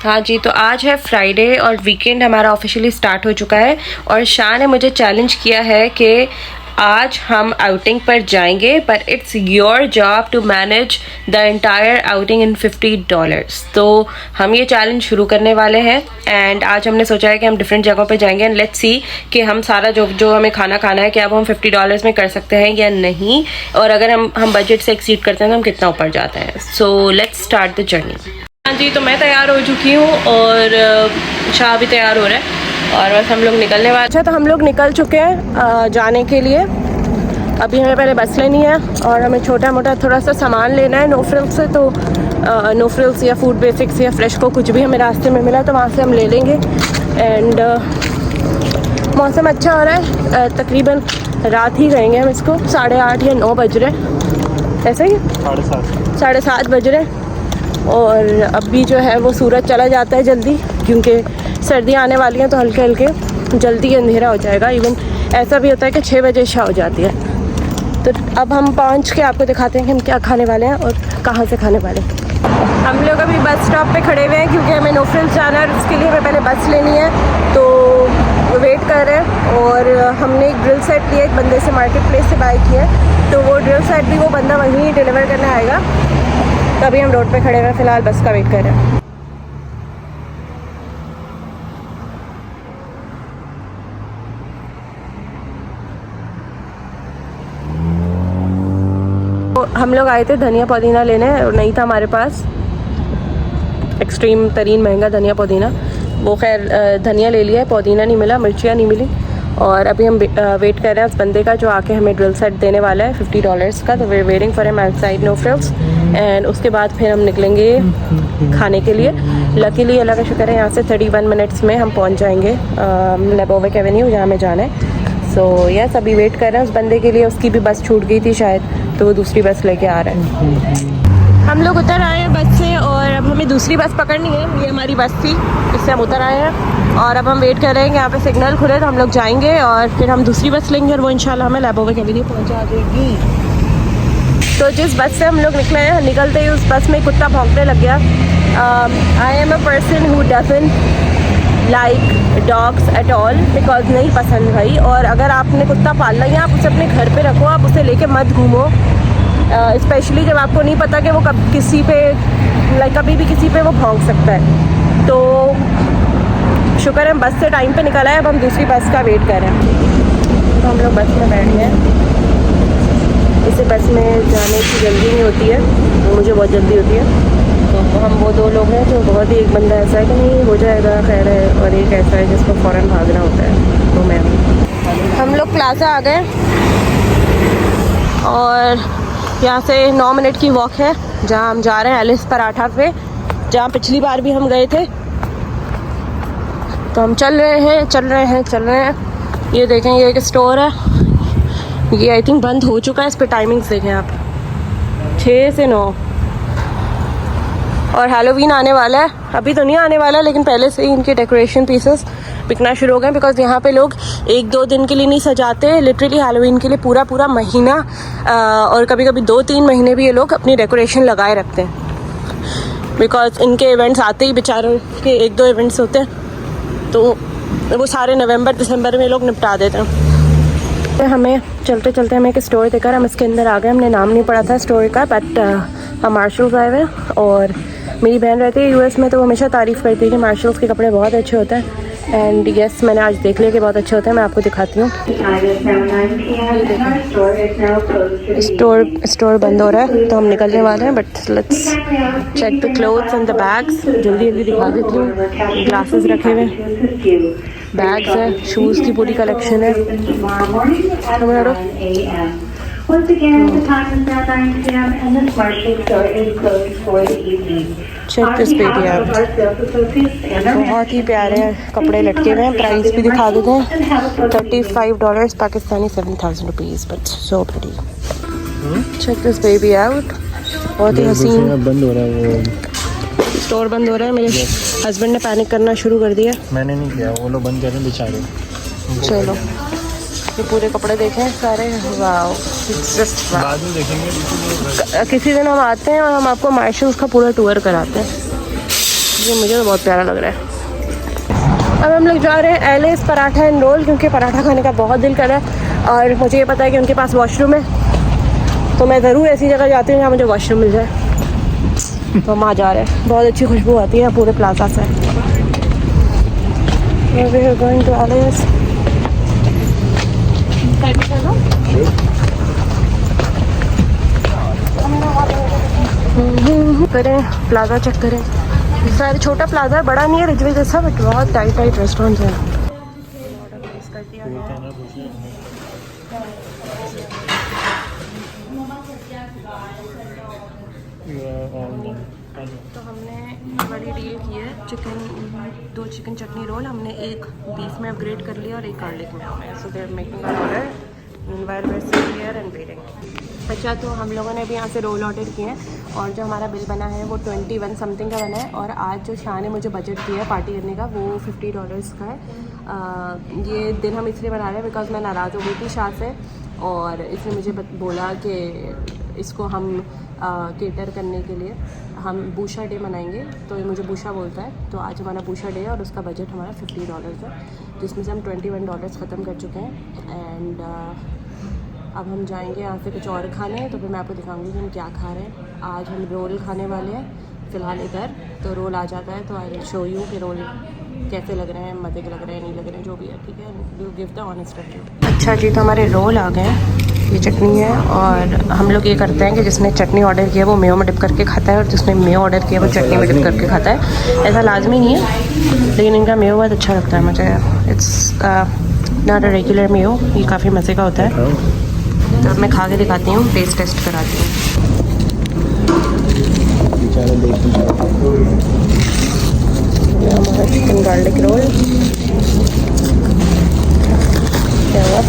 हाँ जी, तो आज है फ्राइडे और वीकेंड हमारा ऑफिशियली स्टार्ट हो चुका है और शाह ने मुझे चैलेंज किया है कि आज हम आउटिंग पर जाएंगे, पर it's your job to manage the entire outing in $50। तो हम ये चैलेंज शुरू करने वाले हैं एंड आज हमने सोचा है कि हम डिफरेंट जगहों पे जाएंगे एंड लेट्स सी कि हम सारा जो हमें खाना है कि अब हम $50 में कर सकते हैं या नहीं, और अगर हम बजट से एक्सीड करते हैं तो हम कितना ऊपर जाते हैं। So let's start the journey. हाँ जी, तो मैं तैयार हो चुकी हूँ और शाह भी तैयार हो रहा है और बस हम लोग निकलने वाले। अच्छा, तो हम लोग निकल चुके हैं जाने के लिए। अभी हमें पहले बस लेनी है और हमें छोटा मोटा थोड़ा सा सामान लेना है नो फ्रिल्स से। तो नो फ्रिल्स या फूड बेसिक्स या फ्रेश को कुछ भी हमें रास्ते में मिला तो वहाँ से हम ले लेंगे। एंड मौसम अच्छा हो रहा है, तकरीबन रात ही रहेंगे हम इसको, 8:30 या 9 बज रहे, ऐसे ही 7:30 बज रहे। और अभी जो है वो सूरज चला जाता है जल्दी, क्योंकि सर्दियाँ आने वाली हैं तो हल्के हल्के जल्दी अंधेरा हो जाएगा। इवन ऐसा भी होता है कि 6 बजे शाम हो जाती है। तो अब हम पहुंच के आपको दिखाते हैं कि हम क्या खाने वाले हैं और कहाँ से खाने वाले हैं। हम लोग अभी बस स्टॉप पे खड़े हुए हैं क्योंकि हमें नो फ्रिल्स जाना है, उसके लिए हमें पहले बस लेनी है। तो वेट कर रहे हैं और हमने एक ड्रिल सेट लिया, एक बंदे से मार्केट प्लेस से बाय किया, तो वो ड्रिल सेट भी वो बंदा वहीं डिलीवर करने आएगा। तो अभी हम रोड पे खड़े हुए हैं, फ़िलहाल बस का वेट कर रहे हैं। तो हम लोग आए थे धनिया पुदीना लेने और नहीं था हमारे पास, एक्सट्रीम तरीन महंगा धनिया पुदीना। वो खैर धनिया ले लिया है, पुदीना नहीं मिला, मिर्चियाँ नहीं मिली। और अभी हम वेट कर रहे हैं उस बंदे का जो आके हमें ड्रिल सेट देने वाला है $50 का। तो वे waiting for him outside no frills and उसके बाद फिर हम निकलेंगे खाने के लिए। लकीली अल्लाह का शुक्र है यहाँ से 31 मिनट्स में हम पहुँच जाएंगे लेबोविक एवेन्यू जहाँ हमें जाना है। सो यस, अभी वेट कर रहे हैं उस बंदे के लिए, उसकी भी बस छूट गई थी शायद, तो वो दूसरी बस लेके आ रहा है। हम लोग उतर आए हैं बस से और अब हमें दूसरी बस पकड़नी है। ये हमारी बस थी, इससे हम उतर आए हैं और अब हम वेट कर रहे हैं कि यहाँ पे सिग्नल खुले तो हम लोग जाएंगे और फिर हम दूसरी बस लेंगे और वो इंशाल्लाह हमें लेबोविक एवेन्यू पहुँचा देगी। तो जिस बस से हम लोग निकले हैं, निकलते ही उस बस में कुत्ता भौंकने लग गया। I am a person who doesn't like dogs at all, because नहीं पसंद भाई। और अगर आपने कुत्ता पालना है आप उसे अपने घर पे रखो, आप उसे लेके मत घूमो, स्पेशली जब आपको नहीं पता कि वो किसी पे कभी भी किसी पे वो भौंक सकता है। तो शुक्र है हम बस से टाइम पे निकला है, अब हम दूसरी बस का वेट कर रहे हैं। तो हम लोग बस में बैठ गए हैं। इसे बस में जाने की जल्दी नहीं होती है, मुझे बहुत जल्दी होती है। तो हम वो दो लोग हैं जो बहुत ही, एक बंदा ऐसा है कि नहीं हो जाएगा खैर है, और एक ऐसा है जिसको फ़ौरन भागना होता है। तो मैं हम लोग प्लाजा आ गए और यहाँ से 9 मिनट की वॉक है जहाँ हम जा रहे हैं एलिस पराठा पे, जहाँ पिछली बार भी हम गए थे। तो हम चल रहे हैं। ये देखें, ये एक स्टोर है, ये आई थिंक बंद हो चुका है। इस पे टाइमिंग्स देखें आप, 6 से 9। और हैलोवीन आने वाला है, अभी तो नहीं आने वाला लेकिन पहले से ही इनके डेकोरेशन पीसेस बिकना शुरू हो गए। बिकॉज यहाँ पे लोग 1-2 दिन के लिए नहीं सजाते, लिटरली हैलोवीन के लिए पूरा महीना और कभी कभी 2-3 महीने भी ये लोग अपनी डेकोरेशन लगाए रखते हैं। बिकॉज इनके इवेंट्स आते ही बेचारों के 1-2 इवेंट्स होते हैं, तो वो सारे नवंबर-दिसंबर में लोग निपटा देते हैं। हमें चलते चलते हमें एक स्टोर देखकर हम इसके अंदर आ गए। हमने नाम नहीं पढ़ा था स्टोर का, बट हम मार्शल्स आए हुए। और मेरी बहन रहती है यूएस में, तो वो हमेशा तारीफ़ करती है कि मार्शल्स के कपड़े बहुत अच्छे होते हैं। एंड यस, मैंने आज देख लिया कि बहुत अच्छे होते हैं। मैं आपको दिखाती हूँ। स्टोर बंद हो रहा है तो हम निकलने वाले हैं, but let's check the clothes and the bags. जल्दी दिखा देती हूँ। ग्लासेस रखे हुए, बैग्स है, शूज़ की पूरी कलेक्शन है। Once again, the time is now 9 p.m. and this Marshall store is closed for the evening. Check this baby out. बहुत ही प्यारे कपड़े लटके हुए हैं। प्राइस भी दिखा देते हैं, $35 Pakistani, 7,000 rupees, but so pretty. Check this baby out, बहुत ही हसीन। बंद हो रहा है, वो स्टोर बंद हो रहा है। मेरे हस्बैंड ने पैनिक करना शुरू कर दिया। मैंने नहीं किया, वो लोग बंद कर रहे हैं बेचारे। चलो, ये पूरे कपड़े देखें सारे, वाओ, इट्स जस्ट बाद में देखेंगे। किसी दिन हम आते हैं और हम आपको मार्शल्स का पूरा टूर कराते हैं। ये मुझे तो बहुत प्यारा लग रहा है। अब हम लोग जा रहे हैं एलिस पराठा एंड रोल, क्योंकि पराठा खाने का बहुत दिल कर रहा है और मुझे ये पता है कि उनके पास वॉशरूम है, तो मैं ज़रूर ऐसी जगह जाती हूँ जहाँ मुझे वॉशरूम मिल जाए। तो हम वहाँ जा रहे हैं, बहुत अच्छी खुशबू आती है पूरे प्लाजा से। We are going to Alice. करें प्लाजा चेक करें। शायद छोटा प्लाजा है, बड़ा नहीं है रिजवे जैसा, बट बहुत टाइट टाइट रेस्टोरेंट्स हैं। तो हमने बड़ी डील की है, दो चिकन चटनी रोल हमने एक बीफ में अपग्रेड कर लिया और एक गार्लिक में है। So they are making our order while we are sitting here and waiting. अच्छा, तो हम लोगों ने अभी यहाँ से रोल ऑर्डर किए हैं और जो हमारा बिल बना है वो 21 समथिंग का बना है। और आज जो शाह ने मुझे बजट दिया है पार्टी करने का वो $50 का है। ये दिन हम इसलिए बना रहे हैं बिकॉज मैं नाराज़ हो गई थी शाह से और इसने मुझे बोला कि इसको हम केटर करने के लिए हम बूशा डे मनाएंगे, तो ये मुझे बूशा बोलता है। तो आज हमारा बूशा डे है और उसका बजट हमारा $50 है, जिसमें से हम $21 ख़त्म कर चुके हैं। एंड अब हम जाएंगे यहाँ से कुछ और खाने, तो फिर मैं आपको दिखाऊंगी कि हम क्या खा रहे हैं। आज हम रोल खाने वाले हैं फ़िलहाल इधर, तो रोल आ जाता है तो आई विल शो यू कि रोल कैसे लग रहे हैं, मज़े के लग रहे हैं नहीं लग रहे हैं, जो भी है, ठीक है। You give the honest review. अच्छा जी, तो हमारे रोल आ गए हैं, ये चटनी है और हम लोग ये करते हैं कि जिसने चटनी ऑर्डर किया वो मेयो में डिप करके खाता है और जिसने मेयो ऑर्डर किया वो चटनी में डिप करके खाता है। ऐसा लाजमी नहीं है, लेकिन इनका मेयो बहुत अच्छा लगता है मुझे। It's not a regular Mayo, ये काफ़ी मज़े का होता है। तो अब मैं खा के दिखाती हूँ, टेस्ट कराती हूँ। हमारा चिकन गार्लिक रोल क्या हुआ,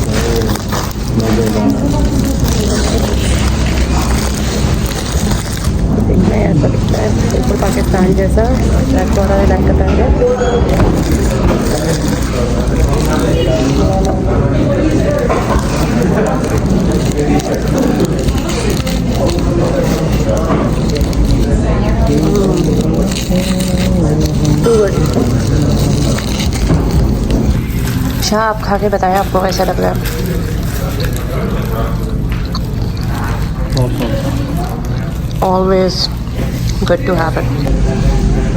देखना है ऐसा दिखता है बिल्कुल पाकिस्तान जैसा। अच्छा, आप खा के बताएं आपको कैसा लग रहा है। Always good to have it.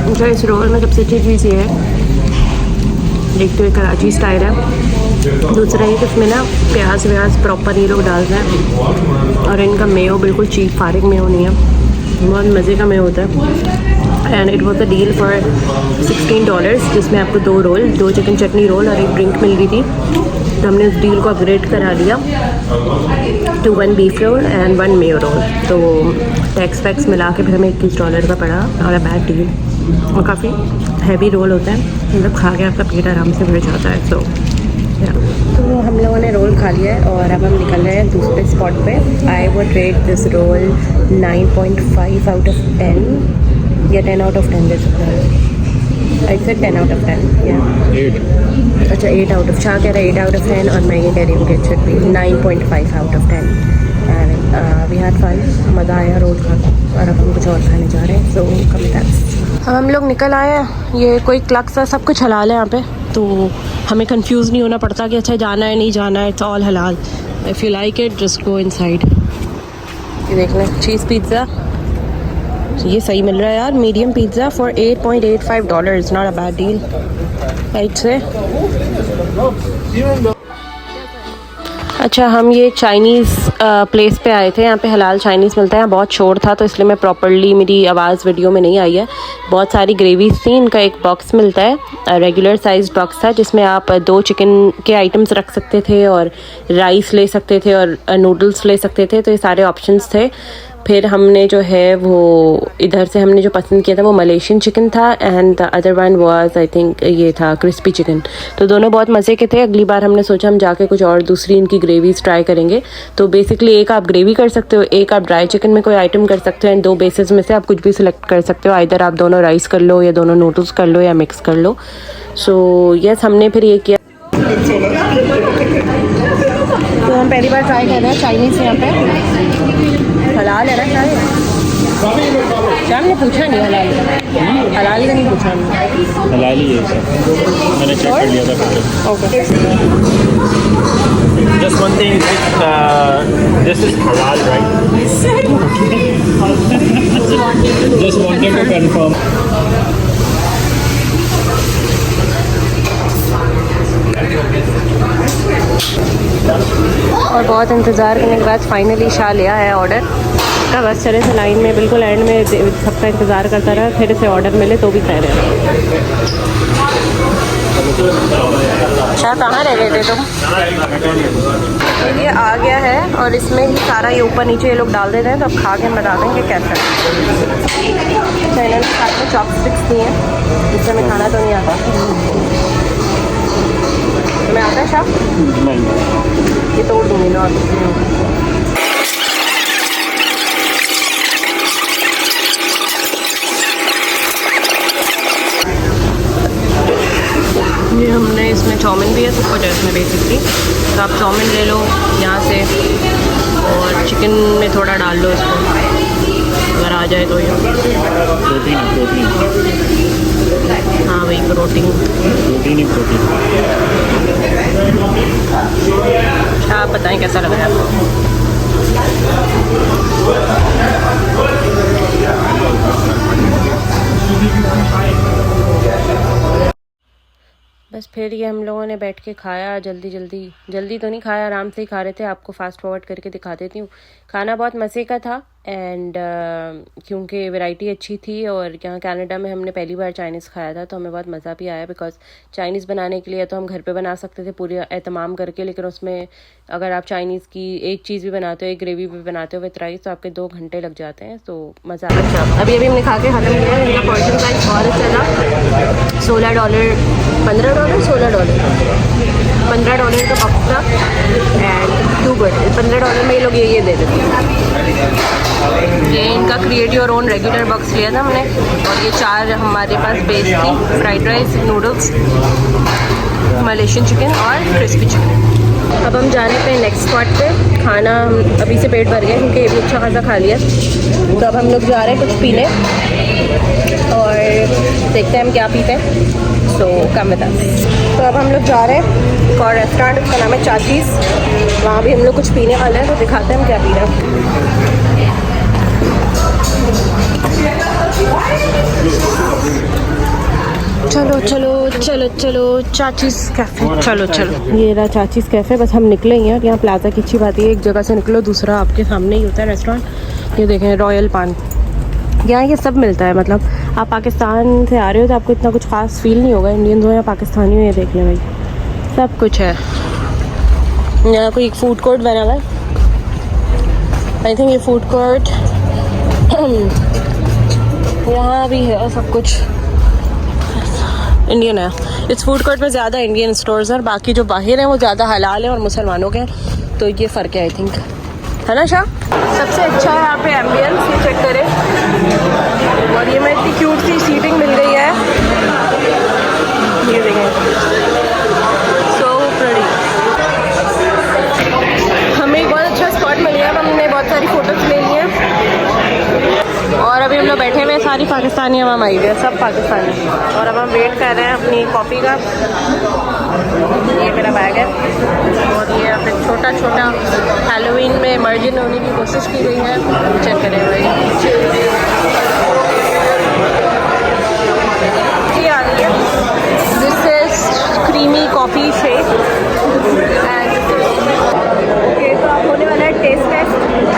अच्छा, इस रोल में सबसे अच्छी चीज़ ये है, देखते हुए कराची स्टाइल है। दूसरा ये कि इसमें ना प्याज व्याज प्रॉपर ये लोग डालते हैं और इनका मेयो बिल्कुल चीप फारिग मेयो नहीं है, बहुत मज़े का मेयो होता है। And it was a deal for $16, जिसमें आपको 2 रोल, 2 चिकन चटनी रोल और एक ड्रिंक मिल रही थी। तो हमने उस डील को अपग्रेड करा लिया to 1 beef roll and 1 mayo roll. तो टैक्स वैक्स मिला के फिर हमें $21 का पड़ा और अ बैड डील। और काफ़ी हैवी रोल होता है, मतलब खा के आपका पेट आराम से भर जाता है। तो हम लोगों ने रोल खा लिया है और अब हम निकल रहे हैं दूसरे स्पॉट पे। I would rate this roll 9.5 out of 10 या 10 आउट ऑफ 10 दे सकते हैं। आई सेड 10 आउट ऑफ 10 या 8। अच्छा, 8 आउट ऑफ, शाह कह रहा है 8 आउट ऑफ 10 और मैं ये कह रही हूँ कि it should be 9.5 out of 10। And we had fun, मज़ा आया रोल खा और अब हम कुछ और खाने जा रहे हैं। सो कम दैट्स, हम लोग निकल आए हैं। ये कोई क्लक सा सब कुछ हलाल है यहाँ पे, तो हमें कंफ्यूज नहीं होना पड़ता कि अच्छा जाना है नहीं जाना है, इट्स ऑल हलाल। If you like it just go inside. ये देख लें, चीज़ पिज़्ज़ा ये सही मिल रहा है यार, medium pizza for $8.85, not a bad deal right से। अच्छा, हम ये चाइनीज़ प्लेस पे आए थे, यहाँ पे हलाल चाइनीज़ मिलता है। यहाँ बहुत शोर था तो इसलिए मैं प्रॉपर्ली, मेरी आवाज़ वीडियो में नहीं आई है। बहुत सारी ग्रेवीज थी, इनका एक बॉक्स मिलता है, रेगुलर साइज बॉक्स था, जिसमें आप 2 चिकन के आइटम्स रख सकते थे और राइस ले सकते थे और नूडल्स ले सकते थे। तो ये सारे ऑप्शंस थे। फिर हमने जो है वो इधर से हमने जो पसंद किया था वो मलेशियन चिकन था and the other one was I think ये था क्रिस्पी चिकन। तो दोनों बहुत मज़े के थे। अगली बार हमने सोचा हम जाके कुछ और दूसरी इनकी ग्रेवीज ट्राई करेंगे। तो बेसिकली एक आप ग्रेवी कर सकते हो, एक आप ड्राई चिकन में कोई आइटम कर सकते हो एंड 2 बेसिस में से आप कुछ भी सिलेक्ट कर सकते हो। आइदर आप दोनों राइस कर लो या दोनों नूडल्स कर लो या मिक्स कर लो। सो यस, हमने फिर ये किया। तो हम पहली बार ट्राई कर रहे हैं चाइनीज़ यहाँ पे, हलाल है ना शायद। शाम ने पूछा नहीं हलाल का, हलाल का नहीं पूछा हमने। हलाल ही है सब, मैंने चेक कर लिया था पहले। Okay. Just one thing, this is halal, right? Just wanted to confirm. और बहुत इंतज़ार करने के बाद फाइनली शाह लिया है ऑर्डर का। बस चले से लाइन में बिल्कुल एंड में सबका इंतज़ार करता रहा, फिर से ऑर्डर मिले तो भी खा रहे। शाह कहाँ रह गए थे तुम? ये आ गया है और इसमें ही सारा ये ऊपर नीचे ये लोग डाल देते हैं, तो अब खा के बता देंगे कैसा है। अच्छा, इन्होंने साथ में चॉपस्टिक्स दी हैं, जिससे हमें खाना तो नहीं आता। तुम्हें आता है शाह? नहीं, ये तोड़ दूँगी ना। ये हमने इसमें चाउमीन भी है, सब कुछ है इसमें बेसिकली। तो आप चाउमीन ले लो यहाँ से और चिकन में थोड़ा डाल लो इसको, अगर आ जाए तो। ये प्रोटीन हाँ वही प्रोटीन ही प्रोटीन। आप बताएं कैसा लग रहा है आपको? बस फिर ये हम लोगों ने बैठ के खाया, जल्दी तो नहीं खाया, आराम से ही खा रहे थे। आपको फास्ट फॉरवर्ड करके दिखा देती हूँ। खाना बहुत मज़े का था एंड क्योंकि वैरायटी अच्छी थी और यहाँ कनाडा में हमने पहली बार चाइनीज़ खाया था, तो हमें बहुत मज़ा भी आया। बिकॉज चाइनीज़ बनाने के लिए तो हम घर पे बना सकते थे पूरे एहतमाम करके, लेकिन उसमें अगर आप चाइनीज़ की एक चीज़ भी बनाते हो, एक ग्रेवी भी बनाते हो विद राइस, तो आपके 2 घंटे लग जाते हैं। तो मज़ा आता। अभी हमने खा के ख़त्म किया। इनका पोर्शन प्राइस बहुत अच्छा था, $16 $15 $15 का बॉक्स था एंड 2 गुड। $15 में ये लोग ये दे देते हैं। ये इनका create your own regular box लिया था हमने, और ये 4 हमारे पास बेस थी, fried rice, noodles, Malaysian chicken और क्रिस्पी चिकन। अब हम जा रहे हैं नेक्स्ट स्पॉट पे। खाना अभी से पेट भर गया क्योंकि ये भी अच्छा खासा खा लिया, तो अब हम लोग जा रहे हैं कुछ पीने और देखते हैं हम क्या पीते हैं। सो कम विद अस। तो अब हम लोग जा रहे हैं एक और रेस्टोरेंट, उसका नाम है चाचीज़। वहाँ भी हम लोग कुछ पीने वाले हैं, तो दिखाते हैं हम क्या पी रहे हैं। चलो चलो चलो चलो चाचीज़ कैफ़े, चलो ये रहा चाचीज़ कैफ़े। बस हम निकले ही हैं। यहाँ प्लाजा की अच्छी बात है, एक जगह से निकलो दूसरा आपके सामने ही होता है रेस्टोरेंट। ये देखें रॉयल पान, यहाँ ये सब मिलता है। मतलब आप पाकिस्तान से आ रहे हो तो आपको इतना कुछ खास फील नहीं होगा, इंडियन हो या पाकिस्तानी हो, ये देख लें भाई सब कुछ है। यहाँ कोई एक फूड कोर्ट बना हुआ है, आई थिंक ये फूड कोर्ट यहाँ भी है, सब कुछ इंडियन है। इस फूड कोर्ट में ज़्यादा इंडियन स्टोर्स हैं, बाकी जो बाहर हैं वो ज़्यादा हलाल हैं और मुसलमानों के हैं, तो ये फ़र्क है आई थिंक, है ना शाह? सबसे अच्छा है यहाँ पे एम्बियंस, ये चेक करें। और ये मैं इतनी क्यूट सी सीटिंग मिल गई है, ये देखें, सो प्रेटी। हमें एक बहुत अच्छा स्पॉट मिल गया, हमने बहुत सारी फ़ोटोज़ ले ली हैं और अभी हम लोग बैठे हुए, सारी पाकिस्तानी हम आई हुई है, सब पाकिस्तानी। और अब हम वेट कर रहे हैं अपनी कॉफ़ी का। ये मेरा बैग है और ये यहाँ पे छोटा छोटा हैलोवीन में इमर्जन होने की कोशिश की गई है। चेक करें भाई, ये आ गई है। This is creamy coffee shake and okay. तो अब होने वाला है टेस्ट टेस्ट इसका।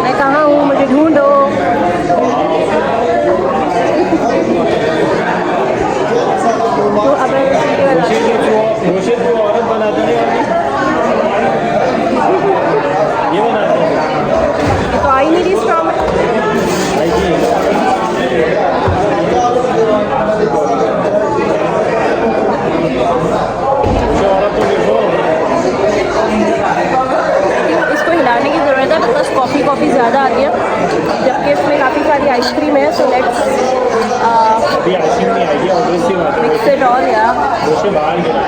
मैं कहाँ हूँ, मुझे ढूंढो। तो अब औरत बनाती है ये बनाते हैं, तो आई नहीं रही स्ट्रॉ में। इसको हिलाने की ज़रूरत है, बिकॉज कॉफ़ी ज़्यादा आती है। जबकि इसमें काफ़ी सारी आइसक्रीम है, सो लेट्स अभी आइसक्रीम नहीं आएगी, ऑब्वियसली बात है। मिक्स इट ऑल या उससे बाहर गिरा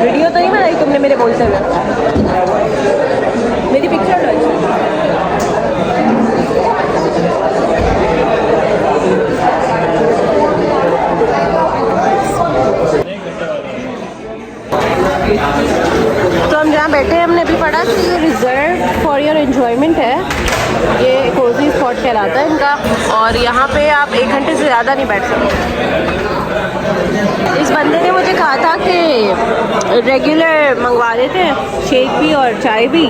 वीडियो तो नहीं बनाई तुमने मेरे बोलते हुए? मेरी पिक्चर लो। तो हम जहाँ बैठे हैं हमने अभी पढ़ा कि ये रिजर्व फॉर योर एंजॉयमेंट है, ये कोजी स्पॉट कहलाता है इनका, और यहाँ पे आप 1 घंटे से ज़्यादा नहीं बैठ सकते। इस बंदे ने मुझे कहा था कि रेगुलर मंगवा देते हैं, शेक भी और चाय भी,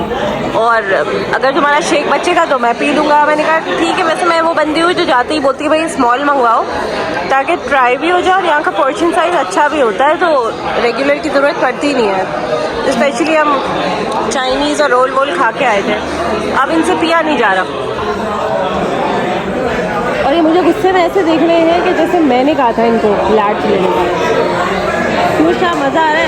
और अगर तुम्हारा शेक बचेगा तो मैं पी लूँगा। मैंने कहा ठीक है। वैसे मैं वो बंदी हूँ जो जाती ही बोलती है भाई स्मॉल मंगवाओ ताकि ट्राई भी हो जाए, और यहाँ का पोर्शन साइज़ अच्छा भी होता है, तो रेगुलर की ज़रूरत पड़ती नहीं है। स्पेशली हम चाइनीज़ और रोल वोल खा के आए थे, अब इनसे पिया नहीं जा रहा। और ये मुझे गुस्से में ऐसे देख रहे हैं कि जैसे मैंने कहा था इनको लाट लेने का। क्यों क्या मज़ा आ रहा है?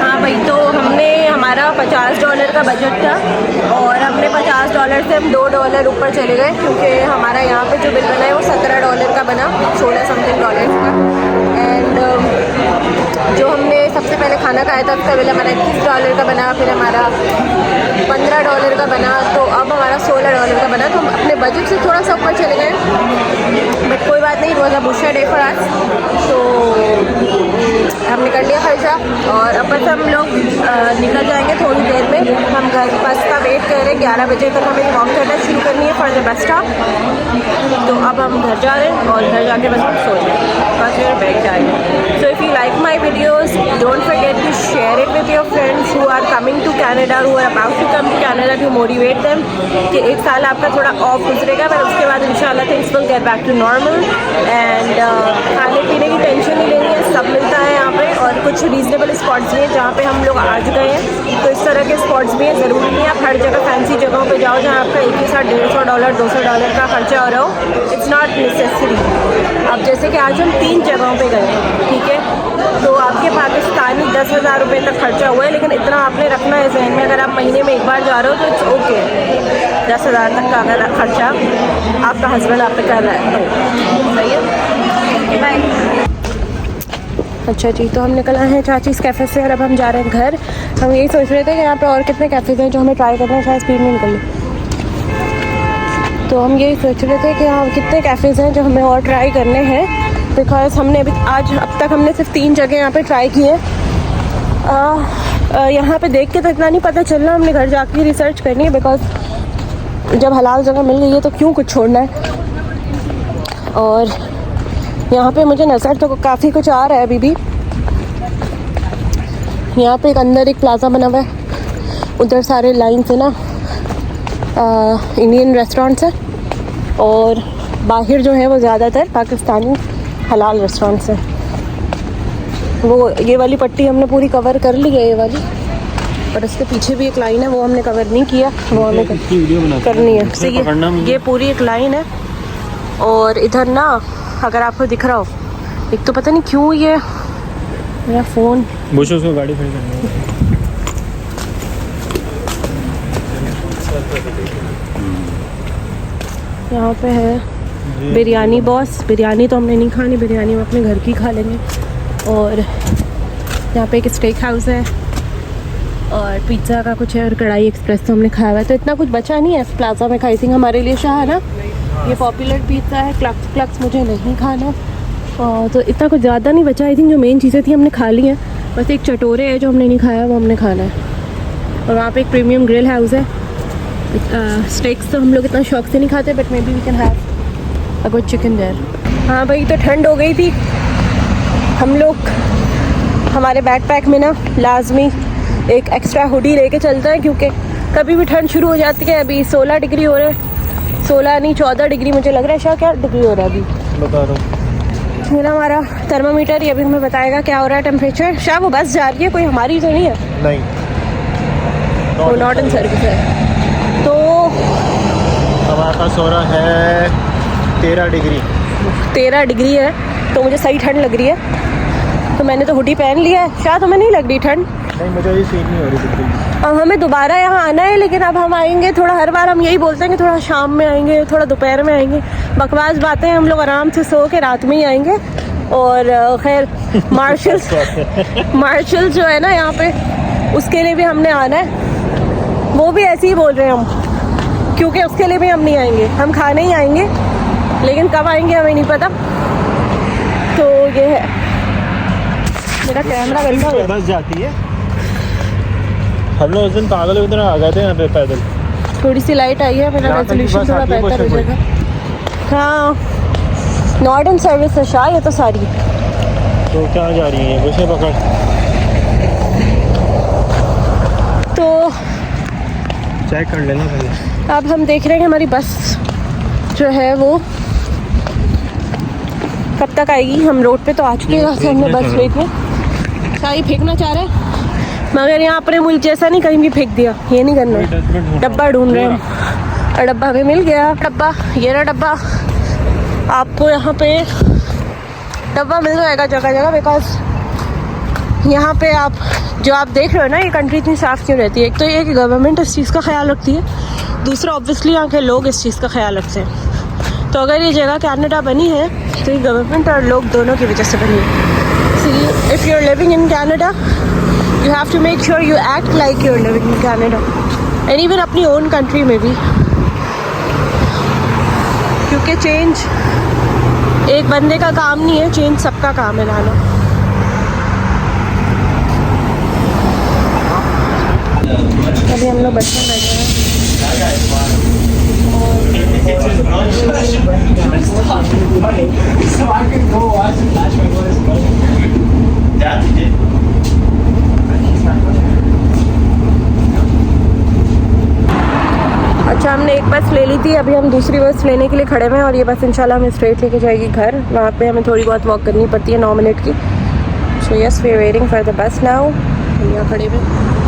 हाँ भाई, तो हमने हमारा $50 का बजट था, और हमने $50 से हम $2 ऊपर चले गए, क्योंकि हमारा यहाँ पे जो बिल बना है वो $17 का बना, 16 समथिंग डॉलर्स का। एंड जो हमने सबसे पहले खाना खाया था उसका बिल हमारा $21 का बना, फिर हमारा $15 का बना, तो अब हमारा $16 का बना। तो हम अपने बजट से थोड़ा सा ऊपर चले गए, बट कोई बात नहीं, रोज़ा बुशा डे फॉर अस। तो हमने कर लिया खर्चा, और अब बस हम लोग निकल जाएंगे थोड़ी देर में। हम घर बस का वेट कर रहे हैं, 11 बजे तक हमें वॉक करना शुरू करनी है फॉर द बस स्टॉप। तो अब हम घर जा रहे हैं, और घर जाके बस हम सो जाएंगे, बस मेरे बैग जाएंगे। So if you like my videos, don't forget to share it with your friends who are coming to Canada, who are about to come to Canada, to motivate them कि 1 साल आपका थोड़ा ऑफ गुजरेगा, पर उसके बाद इंशाल्लाह things will get back to normal. And खाने पीने की टेंशन नहीं लेनी है, सब मिलता है यहाँ पे, और कुछ रीजनेबल स्पॉट्स भी हैं जहाँ पे हम लोग आज गए हैं। तो इस तरह के स्पॉट्स भी हैं, ज़रूरी नहीं आप हर जगह फैंसी जगहों पे जाओ जहाँ आपका एक ही साथ $150 $200 का खर्चा हो रहा हो। It's not necessary. अब जैसे कि आज हम 3 जगहों पे गए, ठीक है, तो आपके पाकिस्तानी 10,000 रुपये तक खर्चा हुआ है, लेकिन इतना आपने रखना है जहन में, अगर आप महीने में एक बार जा रहे हो तो इट्स ओके। 10,000 तक का अगर खर्चा आपका हस्बैंड आप पे कर रहा है तो सही है। बाय। अच्छा जी, तो हम निकल आए हैं चाचीज़ कैफ़े से, और अब हम जा रहे हैं घर। हम यही सोच रहे थे कि यहाँ पे और कितने कैफ़ेज़ हैं जो हमें ट्राई करना है, शायद स्पीड में निकल लें। तो हम यही सोच रहे थे कि यहाँ कितने कैफ़ेज़ हैं जो हमें और ट्राई करने हैं, बिकॉज़ हमने अभी अब तक हमने सिर्फ 3 जगह यहाँ पे ट्राई किए। यहाँ पे देख के तो इतना नहीं पता चल रहा, हमने घर जाके रिसर्च करनी है, बिकॉज़ जब हलाल जगह मिल गई है तो क्यों कुछ छोड़ना है। और यहाँ पे मुझे नज़र तो काफ़ी कुछ आ रहा है अभी भी। यहाँ पे अंदर एक प्लाज़ा बना हुआ है, उधर सारे लाइन से ना इंडियन रेस्टोरेंट्स हैं, और बाहर जो है वो ज़्यादातर पाकिस्तानी हलाल रेस्टोरेंट्स हैं। वो ये वाली पट्टी हमने पूरी कवर कर ली है, ये वाली, पर उसके पीछे भी एक लाइन है, वो हमने कवर नहीं किया, वो हमें करनी है। तो ये पूरी एक लाइन है, और इधर ना अगर आपको दिख रहा हो, एक तो पता नहीं क्यों ये मेरा फ़ोन उसको गाड़ी खड़ी करनी है। यहाँ पे है बिरयानी बॉस। बिरयानी तो हमने नहीं खानी, बिरयानी हम अपने घर की खा लेंगे। और यहाँ पे एक स्टेक हाउस है, और पिज़्ज़ा का कुछ है, और कढ़ाई एक्सप्रेस तो हमने खाया हुआ है। तो इतना कुछ बचा नहीं है प्लाज़ा में, खाई थिंक हमारे लिए शाह है ना, ये पॉपुलर पिज़्ज़ा है, क्लक्स मुझे नहीं खाना। तो इतना कुछ ज़्यादा नहीं बचा। आई थिंक जो मेन चीज़ें थी हमने खा ली हैं, बस एक चटोरे है जो हमने नहीं खाया, वो हमने खाना है। और वहाँ पे एक प्रीमियम ग्रिल हाउस है। स्टेक्स तो हम लोग इतना शौक से नहीं खाते, but maybe we can have a good chicken there. हाँ भाई, तो ठंड हो गई थी। हम लोग हमारे बैकपैक में ना लाजमी एक एक्स्ट्रा हुडी लेके चलते हैं, क्योंकि कभी भी ठंड शुरू हो जाती है। अभी 16 डिग्री हो रहे हैं, 16 नहीं 14 डिग्री मुझे लग रहा है। शाह क्या डिग्री हो रहा है अभी? बता रहा हूँ। ये ना हमारा थर्मामीटर, ये अभी हमें बताएगा क्या हो रहा है टेम्परेचर। शाह वो बस जा रही है, कोई हमारी तो नहीं है? नहीं, वो नॉट इन सर्विस है। तो हवा का सोरा है 13 डिग्री। 13 डिग्री है, तो मुझे सही ठंड लग रही है, तो मैंने तो हुडी पहन लिया है। शायद हमें नहीं लग रही ठंड। नहीं, मुझे ये फील नहीं हो रही बिल्कुल। अब हमें दोबारा यहाँ आना है, लेकिन अब हम आएंगे थोड़ा, हर बार हम यही बोलते हैं कि थोड़ा शाम में आएंगे, थोड़ा दोपहर में आएंगे। बकवास बातें, हम लोग आराम से सो के रात में ही आएंगे। और खैर मार्शल जो है ना यहाँ पे, उसके लिए भी हमने आना है। वो भी ऐसे ही बोल रहे हैं हम, क्योंकि उसके लिए भी हम नहीं आएंगे, हम खाने ही आएंगे, लेकिन कब आएंगे हमें नहीं पता। तो ये है, मेरा कैमरा गंदा हो गया। बस जाती है। हम लोग उस दिन पागल उधर आ गए थे यहाँ पे पैदल। थोड़ी सी लाइट आई है, मेरा रेजोल्यूशन थोड़ा बेहतर हो जाएगा। हाँ, नॉर्दर्न सर्विस है शायद, ये तो सारी। तो क्या जा रही है बसें पकड़? तो चेक कर लेना पहले। अब हम देख रहे हैं कि हमारी बस जो है वो कब तक आएगी। हम रोड पे तो आ चुके हैं, जहाँ से हमने बस ली थी। शाही फेंकना चाह रहे हैं, मगर यहाँ अपने मुल्क जैसा नहीं कहीं भी फेंक दिया, ये नहीं करना है। डब्बा ढूंढ रहे हैं और डब्बा भी मिल गया। डब्बा, ये रहा डब्बा। आपको यहाँ पे डब्बा मिल जाएगा जगह जगह, बिकॉज यहाँ पे आप जो आप देख रहे हो ना, ये कंट्री इतनी साफ़ क्यों रहती है। एक तो ये कि गवर्नमेंट इस चीज़ का ख्याल रखती है, दूसरा ऑब्वियसली यहाँ के लोग इस चीज़ का ख्याल रखते हैं। तो अगर ये जगह कनाडा बनी है तो ये गवर्नमेंट और लोग दोनों की वजह से बनी है। See, if you are living in Canada, you have to make sure you act like you are living in Canada, and even अपनी ओन कंट्री में भी, क्योंकि चेंज एक बंदे का काम नहीं है, चेंज सबका काम है लाना। अभी हम लोग बस में बैठे हैं। अच्छा, हमने एक बस ले ली थी, अभी हम दूसरी बस लेने के लिए खड़े हुए हैं, और ये बस इंशाल्लाह हमें स्ट्रेट लेके जाएगी घर। वहाँ पे हमें थोड़ी बहुत वॉक करनी पड़ती है 9 मिनट की। So yes, we are waiting for the bus now. हम यहाँ खड़े हुए।